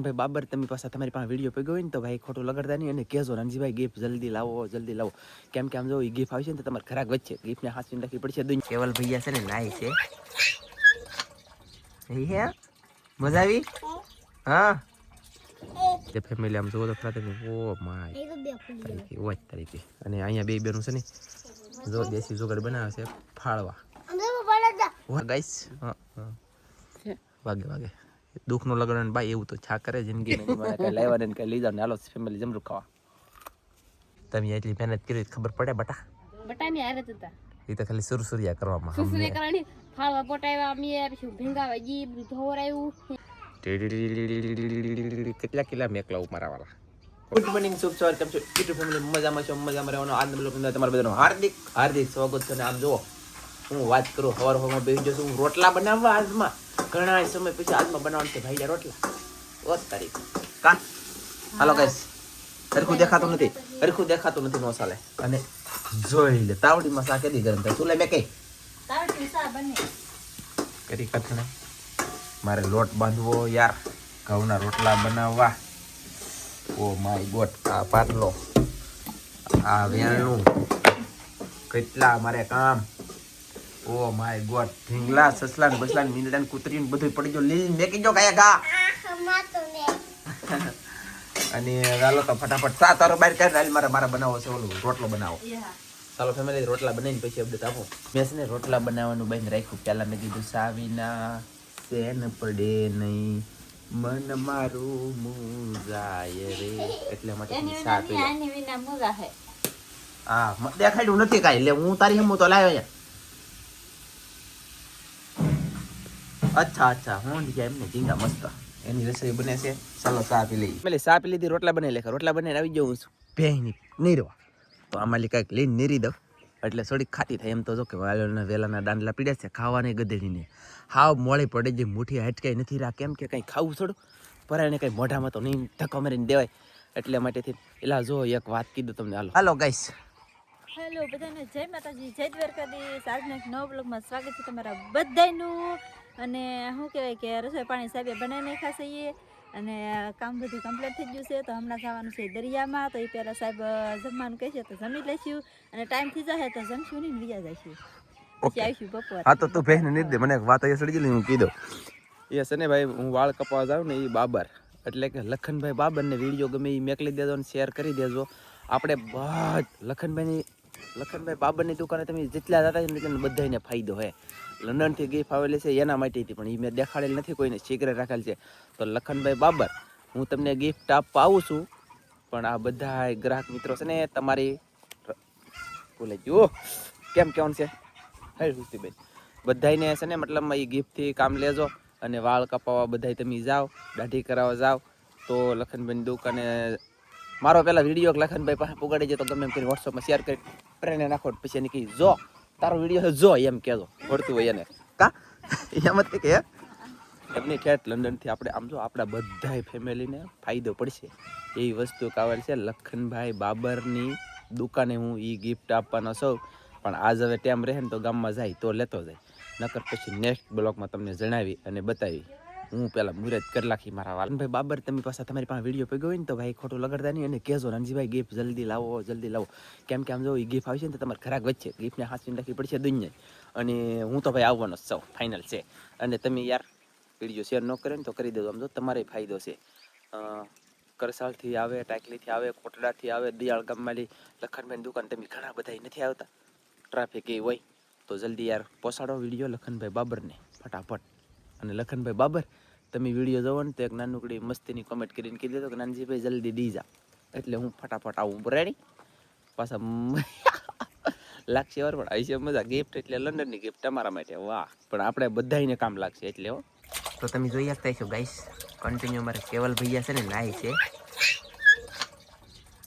ભાઈ બાબર તમે પાસે તમારી પાસે વિડીયો પગ્યો હોય ને તો ભાઈ ખોટું લગાડતા નહીં અને કહેજો રણજીભાઈ ગિફ્ટ જલ્દી લાવો કેમ કે આમ જો ગિફ્ટ આવશે ને તો તમારે ખરાક વચ્ચે ગિફ્ટને હાથથી રાખવી પડશે. કેવલ ભૈયા છે ને નાય છે. હે મજા આવી? હા તે ફેમિલી આમ જોવો તો ખરા તમે. ઓ માય તારીખે ઓય તારીખે. અને અહીંયા બે બેનું છે ને જો દેશી જુગાડ બનાવે છે ફાળવા. વાહ ગાઈસ. હા વાગે દુઃખ નો લગન ભાઈ એવું તો છા કરે જિંદગી ને મને કઈ લાવ્યા ને કઈ લઈ જાવ ને હાલો ફેમિલી જમરૂ ખાવા. તમે એટલી મહેનત કરી ખબર પડે બટા ની આરે હતા એ તો ખાલી સુરસુરિયા કરવામાં સુસુરે કરવાની ફાળવા પોટાવ્યા અમે પછી ભેંગાવા જી બધું ધોરાયું. કેટલા કિલા મેકલા મારા વાળા. ગુડ મોર્નિંગ શુભ સવાર કેમ છો યુટ્યુબ ફેમિલી? મજામાં રહેવાનો આજનો બ્લોગ અંદર તમારા બધાનું હાર્દિક સ્વાગત છે. અને આમ જુઓ હું વાત કરું હવારમાં બેસી જશું હું રોટલા બનાવવા. આજમાં ઘણા સમય પછી આજમાં બનાવવાનું છે ભાઈ રોટલા. ઓ તારીખ કા હાલો ગાઈસ હરખું દેખાતું નથી નો ચાલે. અને જોઈ લે તાવડીમાં શાક કેદી ગરમ થાય ચૂલે મેં કઈ તાવડી સા બને કરી કથને મારે લોટ બાંધવો યાર ઘઉંના રોટલા બનાવવા. ઓ માય ગોડ આ પાટલો આ વેણું કેટલા મારે કામ. ઓ માય ગોડ ઢીંગલા સસલા ને બસલા ને મીંદડા ને કૂતરી ને બધું પડી ગયો લીલી મેકી ગયો કાયા ગા. અને ચાલો તો ફટાફટ સા તારો બહાર કાઢ મારા બનાવો છે ઓલું રોટલો બનાવો. ચાલો ફેમિલી રોટલા બનાવીને પછી અપડેટ આપો. મેં છે ને રોટલા બનાવવાનું બંધ રાખ્યું. પહેલા મેં કીધું સાવીના સેન પડે નહીં મન મારું મુજાય રે એટલા માટે સા પી આની વિના મજા હે. હા દેખાડ્યું નથી કાઈ લે હું તારી હમ તો લાવ્યો અહીંયા. અચ્છા હું ગયા એમને ઝીંગા મસ્ત એની રસોઈ બને છે. ચાલો સા પી લઈ એટલે સા પી લીધી રોટલા બનાવી લેખા. રોટલા બનાવીને આવી જાઉં છું ભેંની નહીં રવા તો આમાં કાંઈક લઈને નીરી દઉં એટલે થોડીક ખાતી થાય. એમ તો જો કે વાલોના વેલાના દાંડલા પીડ્યા છે ખાવાને ગધેડીને હાવ મોડી પડે જે મુઠ્ઠી હટકાઈ નથી રાખ કેમ કે કંઈ ખાવું થોડું પરાયને કંઈ મોઢામાં તો નહીં ધક્કો મારીને દેવાય એટલે માટેથી એલા જો એક વાત કીધું તમને. હાલો ગાઈસ. હેલો બધાને જય માતાજી જય દ્વારકાધીશ. આજના એક નવા બ્લોગમાં સ્વાગત છે તમારા બધાનું. અને શું કહેવાય કે રસોઈ પાણી સાહેબે બનાવી નાખ્યા છે અને કામ બધું કમ્પ્લીટ થઈ ગયું છે. તો હમણાં જવાનું છે દરિયામાં. તો એ પહેલાં સાહેબ જમવાનું કહેશે તો જમી લઈશું અને ટાઈમ થઈ જશે તો જમશું નહીં વિયા જઈશું પછી આવીશું બપોર. હા તો તું ભેંને નહીં દે મને એક વાત અહીંયા સડી ગઈ હું કીધું. એ છે ને ભાઈ હું વાળ કપાવા જાઉં ને એ બાબર એટલે કે લખનભાઈ બાબરને વિડીયો ગમે એ મેકલી દેજો અને શેર કરી દેજો. આપણે લખનભાઈ બાબરની દુકાને તમે જેટલા જતા ને બધાને ફાયદો હે. લંડનથી ગિફ્ટ આવેલી છે એના માટે હતી પણ એ મેં દેખાડેલ નથી કોઈને સિક્રેટ રાખેલ છે. તો લખનભાઈ બાબર હું તમને ગિફ્ટ આપવા આવું છું પણ આ બધા ગ્રાહક મિત્રો છે ને તમારી બોલે જો કેમ કહેવાનું છે હે હુસ્તીભાઈ બધાને છે ને મતલબ એ ગિફ્ટથી કામ લેજો. અને વાળ કપાવવા બધા તમે જાઓ દાઢી કરાવવા જાઓ તો લખનભાઈની દુકાને મારો પહેલાં વિડીયો લખનભાઈ પાસે પુગાડી જાય તો ગમે એમ કરી વોટ્સઅપમાં શેર કરી ટ્રેને નાખો પછી એને કહી જો તારો વિડીયો જો એમ કહેજો પડતું હોય એને કા એમ જ કે એમની ઠેઠ લંડનથી આપણે આમ જો આપણા બધા ફેમિલીને ફાયદો પડશે એવી વસ્તુ કાવેલ છે. લખનભાઈ બાબરની દુકાને હું એ ગિફ્ટ આપવાનો છું પણ આજ હવે ટાઈમ રહે ને તો ગામમાં જાય તો લેતો જાય નકર પછી નેક્સ્ટ બ્લોગમાં તમને જણાવી અને બતાવી. હું પેલા મુરત કરી નાખી મારા વાલભાઈ બાબર તમે પાસે તમારી પાસે વિડીયો પગ્યો હોય ને તો ભાઈ ખોટું લગાડતા નહીં અને કહેજો રણજીભાઈ ગિફ્ટ જલ્દી લાવો કેમ કે આમ જો એ ગિફ્ટ આવશે ને તો તમારે ખરાક વચ્ચે ગિફ્ટને હાથથી રાખવી પડશે દુનિયા. અને હું તો ભાઈ આવવાનો જ છું ફાઇનલ છે. અને તમે યાર વિડીયો શેર ન કરે ને તો કરી દેજો. આમ જો તમારે ફાયદો છે. કરસાલથી આવે ટાકલીથી આવે કોટડાથી આવે દિયાળ ગામમાંથી લખનભાઈની દુકાન તમે ઘણા બધા નથી આવતા ટ્રાફિક એ હોય તો જલ્દી યાર પહોંચાડો વિડીયો લખનભાઈ બાબરને ફટાફટ. અને લખનભાઈ બાબર તમે વિડીયો જોવો ને તો એક નાનકડી મસ્તીની કોમેન્ટ કરીને કીધી તો કે નાનજીભાઈ જલ્દી દી જા એટલે હું ફટાફટ આવું રેડી પાછા લાગશે વાર પણ આવી છે મજા. ગિફ્ટ એટલે લંડનની ગિફ્ટ તમારા માટે વાહ પણ આપણે બધાને કામ લાગશે એટલે હો. તો તમે જોઈ શકતા છો ગાઈસ કન્ટિન્યુ મારે કેવલ ભૈયા છે ને નાય છે.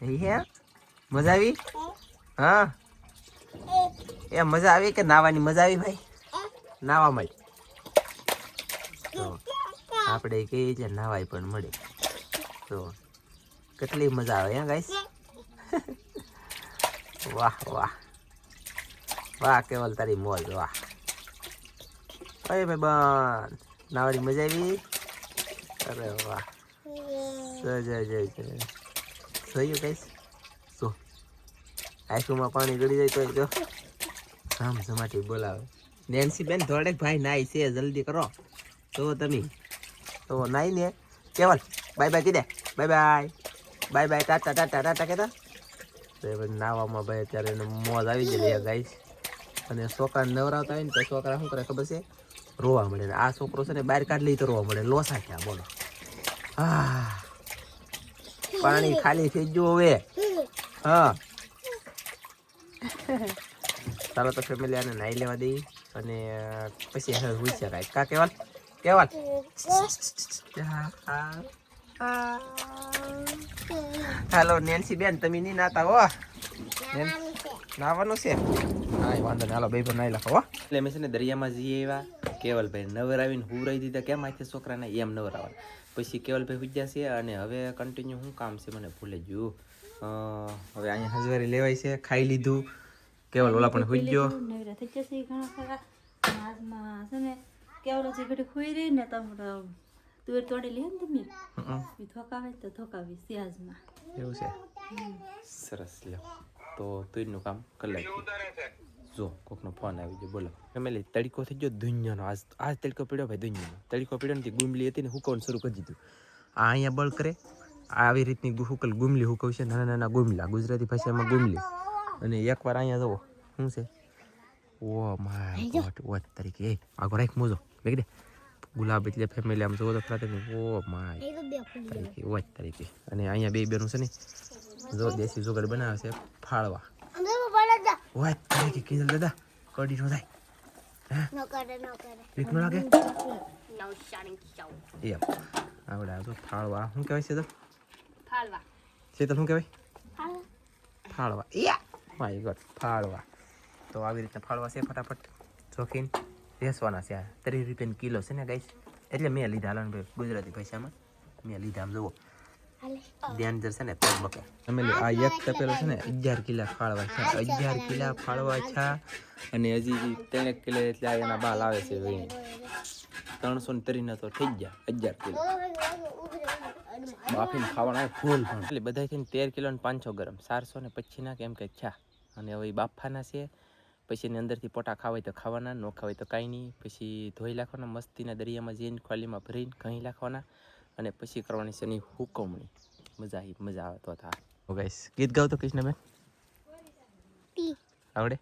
હે મજા આવી? હા એ મજા આવી કે નાવાની મજા આવી ભાઈ? નાવા માટે તો આપણે કહીએ છીએ નાવાય પણ મળે તો કેટલી મજા આવે હે ગાઈસ. વાહ કેવલ તારી મોજ વાહ. અરે ભાઈ બન નાવાની મજા આવી? અરે વાહ જોયું કઈશ જો આંખોમાં પાણી ગળી જાય તો જો આમ સમાટી બોલાવે નેન્સી બેન થોડે ભાઈ નાઈ છે જલ્દી કરો તો તમે તો નાઈ ને કેવલ બાય બાય કીધે bye bye bye bye tata tata tata કહેતા તો એ પછી નાવામાં ભાઈ અત્યારે એને મોજ આવી ગયેલી ગાઈસ અને છોકરા નવરાવતા હોય ને તો છોકરા શું કરે ખબર છે રોવા મળે ને આ છોકરો છે ને બહાર કાઢ લઈ તો રોવા મળે લોસા થયા બોલો હા પાણી ખાલી થઈ ગયું હવે હા ચાલો તો ફેમિલી આને નાઈ લેવા દઈ અને પછી હવે હુઈ શકાય કા કેવલ કેવલ હાલો નેન્સી બેન તમે નહીં નાતા હો નાવાનું છે હા વાંધો ને હાલો બે પર નાઈ લખો હો એટલે અમે છે ને દરિયામાં જઈએ એવા કેવલભાઈ નવર આવીને હુરાઈ દીધા કેમ આથી છોકરાને એમ નવર આવે પછી કેવલભાઈ પૂજ્યા છે અને હવે કન્ટિન્યુ શું કામ છે મને ભૂલે ગયું હવે અહીંયા હજવારી લેવાય છે ખાઈ લીધું કેવલ ઓલા પણ હુઈ ગયો નવરા થઈ જશે ઘણા ખરા આજમાં છે ને કેવલ જે ઘડી ખુઈ રહી ને તમે તુવેર તોડી લે ને તમે એ ધોકાવે તો ધોકાવી સિયાજમાં એવું છે સરસ લ્યો તો તુરનું કામ કરી નાખ્યું જો કોકનો ફોન આવી ગયો બોલો ફેમિલી તડકો થઈ ગયો દુનિયાનો આજ તડકો પડ્યો ભાઈ દુનિયાનો તડકો પડ્યો નથી ગુમલી હતી ને હુકવવાનું શરૂ કરી દીધું આ અહીંયા બળ કરે આવી રીતની હુકલ ગુમલી હુકવશે નાના નાના ગુમલા ગુજરાતી ભાષામાં ગુમલી અને એકવાર અહીંયા જુઓ શું છે ઓ માય ગોડ વોટ તરીકે એ આગળ રાખ મોજો બેગ દે ગુલાબ એટલે ફેમિલી આમ જોવો તો ફ્રાતે ઓ માય તરીકે વોટ તરીકે અને અહીંયા બે બેનું છે ને જો દેશી જોગડ બનાવે છે ફાળવા વોટ તરીકે કીધું દાદા કડી નો થાય No કરે no કરે બીક ન લાગે no shining show એમ આવડે આ તો ફાળવા શું કહેવાય છે તો ફાલવા છે તો શું કહેવાય ફાળવા યા માય ગોડ ફાળવા તો આવી રીતના ફાળવા છે ફટાફટ ચોકીને વેચવાના છે આ 30 રૂપિયાની કિલો છે ને ગાઈસ એટલે મેં લીધા હાલો ભાઈ ગુજરાતી ભાષામાં મેં લીધા આમ જુઓ ધ્યાન જશે ને પગ બકે અમે આ એક તપેલો છે ને 11 કિલા ફાળવા છે 11 કિલા ફાળવા છે અને હજી 3 કિલો એટલે આ એના બાલ આવે છે 330 ના તો થઈ ગયા 11 કિલો બાફીને ખાવાના ફૂલ પણ એટલે બધા થઈને 13 કિલો ને 500 ગ્રામ 425 ના કેમ કે છા અને હવે બાફાના છે પછી એની અંદરથી પોટા ખાવાય તો ખાવાના ન ખાવાય તો કાંઈ નહીં પછી ધોઈ નાખવાના મસ્તીના દરિયામાં જઈને ખોલીમાં ભરીને ઘણી નાખવાના અને પછી કરવાની છે એની હુકવણી મજા આવે તો થા ઓ ગાઈસ ગીત ગાવ તો કૃષ્ણબેન આવડે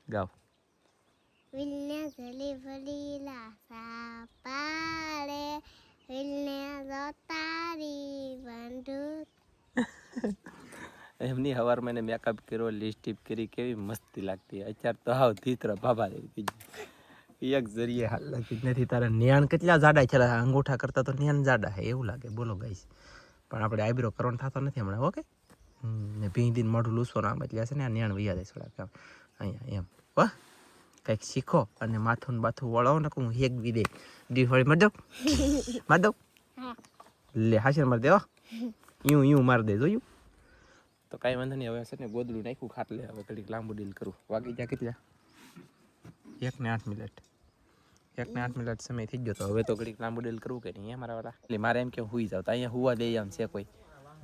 ગાવ વિલ્ને ગલી ભલીલા સાપાડે વિલ્ને જોતારી બંદૂક એમની હવારમાં એને મેકઅપ કર્યો લિપસ્ટિક કરી કેવી મસ્તી લાગતી અત્યારે તો હાવ ધીતરા બાબા જેવી થઈ એક જરીએ હાલ લાગતી જ નથી તારા ન્યાણ કેટલા જાડા છે અંગૂઠા કરતા તો ન્યાણ જાડા છે એવું લાગે બોલો ગાઈસ પણ આપણે આઈબ્રો કરવાનો થતો નથી હમણાં ઓકે ને ભીંદીને મોઢું લૂસવાનું આમ એટલે છે ને આ ન્યાણ વૈયા જાય થોડાક અહીંયા એમ વાહ કંઈક શીખો અને માથું બાથું વળાવો ને હું હેક બી દે ડીફળી માર દો માર દો લે હાશર માર દે યું માર દે જોયું તો કાંઈ વાંધો નહીં હવે છે ને ગોદડું નાખ્યું ખાટલે હવે ઘડીક લાંબુ ડીલ કરું વાગી ગયા કેટલા 1 ને 8 મિનિટ 1 ને 8 મિનિટ સમય થઈ ગયો તો હવે તો ઘડીક લાંબુ ડીલ કરવું કે નહીં મારા વાળા એટલે મારે એમ કે હુઈ જાવ તો અહીંયા હુવા દે એમ છે કોઈ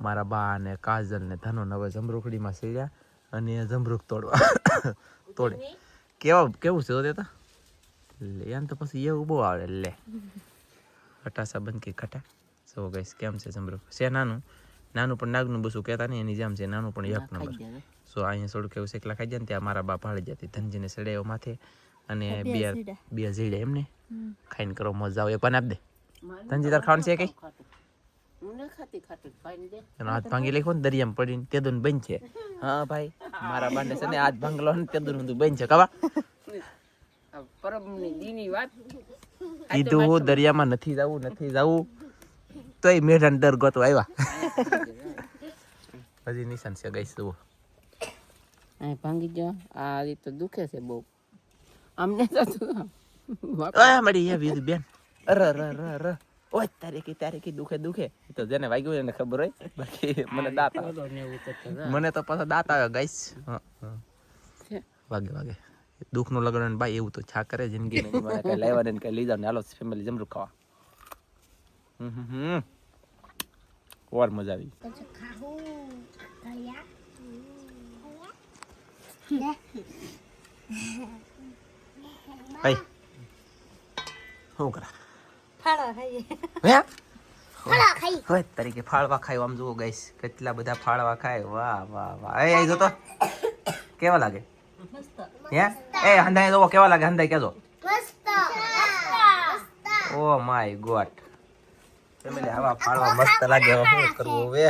મારા બા ને કાજલ ને ધનો હવે જમરૂખડીમાં સીડ્યા અને જમરૂખ તોડે કેવું છે તો દેતા લે એમ તો પછી એવું બહુ આવડે લે ખટાસા બંધ કે ખટા સો ગઈશ કેમ છે જમરૂખ છે નાનું પણ નાગનું બસું કહેતા નહીં એની જેમ છે નાનું પણ એક નંબર સો અહીંયા થોડુંક એવું શેકલા ખાઈ જાય ને ત્યાં મારા બાપ હાળી જતી ધનજીને સડાયો માથે અને બે ઝીડે એમને ખાઈને કરો મજા આવે એક પાન આપ દે ધનજી તાર ખાવાનું છે કઈ એનો હાથ ભાંગી લખ્યો ને દરિયામાં પડીને તેદુન બન છે હા ભાઈ મારા બાંડે છે ને હાથ ભાંગલો ને તેદુન બધું બન છે કવા કીધું દરિયામાં નથી જવું તોય મેઢાને દર ગોતો આવ્યા હજી નિશાન છે ગઈ જુઓ ભાંગી ગયો આ તો દુખે છે બહુ અમને મળી એ બેન અર ઓય તારીખી દુખે તો જેને વાગ્યું એને ખબર હોય બાકી મને દાંત આવે મને તો પાછા દાંત આવે ગાઈસ વાગે દુઃખનું લગન ભાઈ એવું તો છા કરે જિંદગી કઈ લાવવા ને કઈ લઈ જાવ ને હાલો ફેમિલી જમરૂ ખાવા ઓર મજા આવી પછી ખાવું કયા ભાઈ શું કરા ફાળો ખાઈએ હે ફળા ખાઈ હોય તરીકે ફાળવા ખાય આમ જુઓ ગાઈસ કેટલા બધા ફાળવા ખાય વાહ વાહ વાહ એ આઈ જો તો કેવા લાગે મસ્ત હે એ હંધાઈ જો કેવા લાગે હંધાઈ કેજો મસ્ત ઓ માય ગોડ ફેમિલી આવા ફાળવા મસ્ત લાગે હવે શું કરવું હવે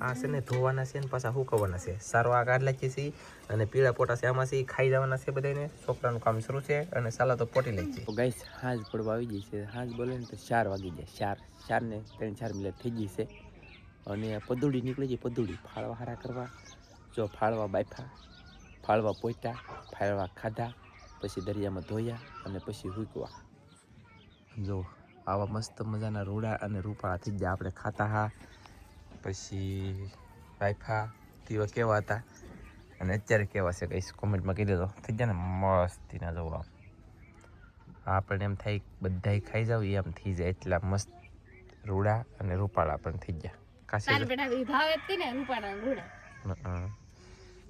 આ છે ને ધોવાના છે ને પાછા હુકવવાના છે સારવા કાઢ લાગી છે અને પીળા પોટા છે આમાં છે ખાઈ જવાના છે બધાને છોકરાનું કામ શરૂ છે અને સાલા તો પોટી લઈ છે ગાઈસ હાજ પડવા આવી ગઈ છે હાજ બોલે ને તો 4 વાગી જાય 4 ને 3-4 મિનિટ થઈ ગઈ છે અને પદુડી નીકળી ગઈ પદુડી ફાળવા હારા કરવા જો ફાળવા બાફા ફાળવા પોઈટા ફાળવા ખાધા પછી દરિયામાં ધોયા અને પછી હુકવા જો આવા મસ્ત મજાના રૂડા અને રૂપાળા થઈ ગયા આપણે ખાતા હા પછી વાઈફા તેવા કેવા હતા અને અત્યારે કેવા છે કઈ કોમેન્ટમાં કહી દેજો થઈ ગયા ને મસ્તીના જોવા આપણને એમ થાય બધાય ખાઈ જાવ એમ થઈ જાય એટલા મસ્ત રૂડા અને રૂપાળા પણ થઈ ગયા કાશી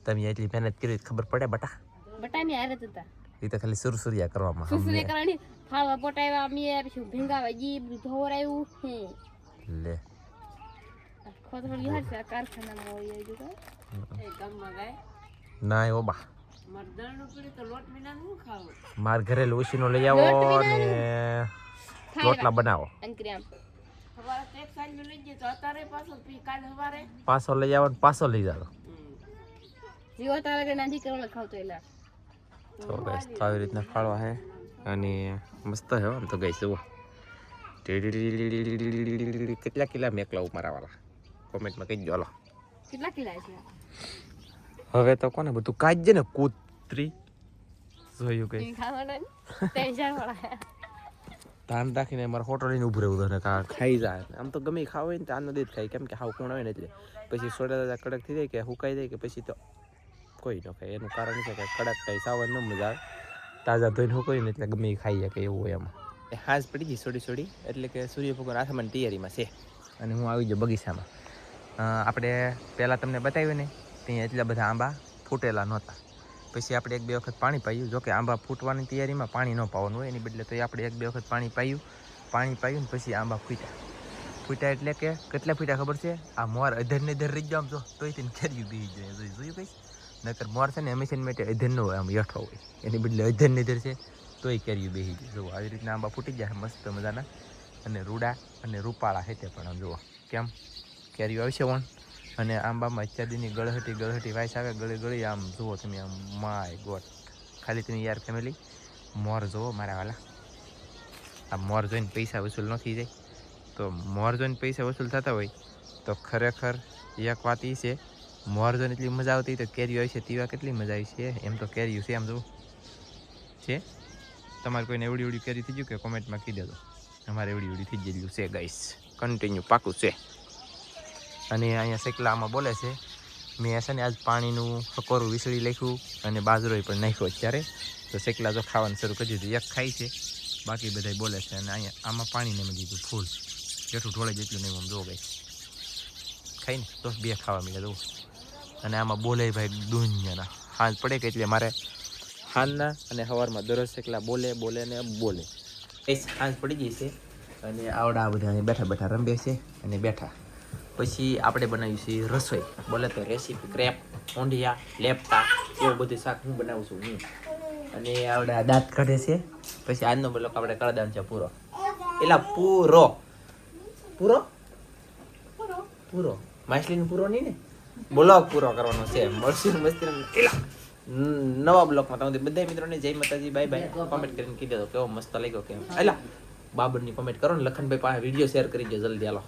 તમે એટલી મહેનત કરી ખબર પડે બટા બટાની હારે હતા એ તો ખાલી સુરસુરિયા કરવામાં સુસરી કરવાની ફાળવા પોટાવ્યા મે પછી ભીંગાવા જી બધું ધોરાયું હે લે ખોદવળી હરસા કારખાનામાં હોય જો તો એ ગામમાં ગાય ના ઓ બા મરદણનું પીડી તો લોટ વિના નું ખાવું માર ઘરે લોસીનો લઈ આવો ને રોટલા બનાવો અંકરિયામ હવારે તો એક સાલ લઈ જઈએ તો અત્યારે પાછો પી કાલ હવારે પાછો લઈ આવો ને પાછો લઈ જાવ જીવો તારે કે નાંજી કરવા ખાવતો એલા તો ગાઈસ તો આવી રીતના ફાળવા હે અને મસ્ત હે આમ તો ગાઈસ જુઓ કેટલા કિલા મેકલા મારા વાળા કોમેન્ટમાં કહી દો હાલો કેટલા કિલા છે હવે તો કોને બધું કાઢજે ને કૂતરી જોયું કઈ ખાવાના ટેન્શન વાળા ધાન રાખીને મારે હોટલ લઈને ઉભું રહેવું ને ખાઈ જાય આમ તો ગમે ખાવ હોય ને તો આનો જ ખાય કેમ કે હાવ કોણ હોય ને એટલે પછી સોડા દાદા કડક થઈ જાય કે હુકાઈ જાય કે પછી તો કોઈ ન ખાય એનું કારણ છે કે કડક ખાઈ સાવન ન મજા આવે તાજા ધોઈને હુકાય ને એટલે ગમે ખાઈ જાય કે એવું હોય એમાં એ હાજ પડી ગઈ સોડી એટલે કે સૂર્ય ભગવાન આથમાની તૈયારીમાં છે અને હું આવી જાઉં બગીચામાં આપણે પહેલાં તમને બતાવ્યું ને ત્યાં એટલા બધા આંબા ફૂટેલા નહોતા પછી આપણે 1-2 વખત પાણી પાયું જોકે આંબા ફૂટવાની તૈયારીમાં પાણી ન પાવાનું હોય એની બદલે તો આપણે 1-2 વખત પાણી પાયું ને પછી આંબા ફૂટ્યા એટલે કે કેટલા ફૂટ્યા ખબર છે આ મોર અધર ને અધર રહી જામ તો તોય તેને કેર્યું બેસી જાય જોયું કઈ નકર મોર છે ને હંમેશા માટે અધર ન હોય આમ યઠો હોય એની બદલે અધર ને અધર છે તોય કેર્યું બેસી જાય જુઓ આવી રીતના આંબા ફૂટી જાય મસ્ત મજાના અને રૂડા અને રૂપાળા છે તે પણ આમ જુઓ કેમ કેરીઓ આવશે વણ અને આંબામાં અત્યાદીની ગળહટી વાઈસ આવે ગળી આમ જુઓ તમે આમ માય ગોડ ખાલી તમે યાર ફેમિલી મોર જુઓ મારા વાલા આ મોર જોઈને પૈસા વસૂલ ન થઈ જાય તો મોર જોઈને પૈસા વસૂલ થતા હોય તો ખરેખર એક વાત એ છે મોર જોઈને એટલી મજા આવતી તો કેરીઓ આવી છે તેવા કેટલી મજા આવી છે એમ તો કેરીઓ છે આમ જુઓ છે તમારે કોઈને એવડી કેરી થઈ ગયું કે કોમેન્ટમાં કહી દેજો અમારે એવડી થઈ ગયેલું છે ગાઈસ કન્ટિન્યુ પાકું છે અને અહીંયા શેકલામાં બોલે છે મેં છે ને આજ પાણીનું હકોરું વિસળી નાખ્યું અને બાજરો પણ નાખ્યો અત્યારે તો શેકલા જો ખાવાનું શરૂ કરી દીધું એક ખાય છે બાકી બધા બોલે છે અને અહીંયા આમાં પાણીને મેં દીધું ફૂલ જેટલું ઢોળે જેટલું નહીં આમ જોવો ભાઈ ખાઈને તો 2 ખાવા મળે જવું અને આમાં બોલે ભાઈ દુનિયાના હાલ પડે કે એટલે મારે હાલના અને સવારમાં દરરોજ શેકલા બોલે ને બોલે એ સાંજ પડી ગઈ છે અને આવડા બધા બેઠા રમે છે અને બેઠા પછી આપણે બનાવ્યું છે રસોઈ બોલે તો રેસીપી ક્રેપ ઊંધિયા લેપટા એવું બધું શાક હું બનાવું છું હું અને આવડા દાંત કાઢે છે પછી આજનો બ્લોક આપણે કરી દેવાનો છે પૂરો એલા પૂરો માછલીનો પૂરો નહીં ને બ્લોક પૂરો કરવાનો છે મળશું મસ્તી એલા નવા બ્લોકમાં તમે બધા મિત્રોને જય માતાજી બાય બાય કોમેન્ટ કરીને કહી દેજો કેવો મસ્ત લાગ્યો કેમ એલા બાબરની કોમેન્ટ કરો ને લખનભાઈ પાસે વિડીયો શેર કરી દો જલ્દી હાલો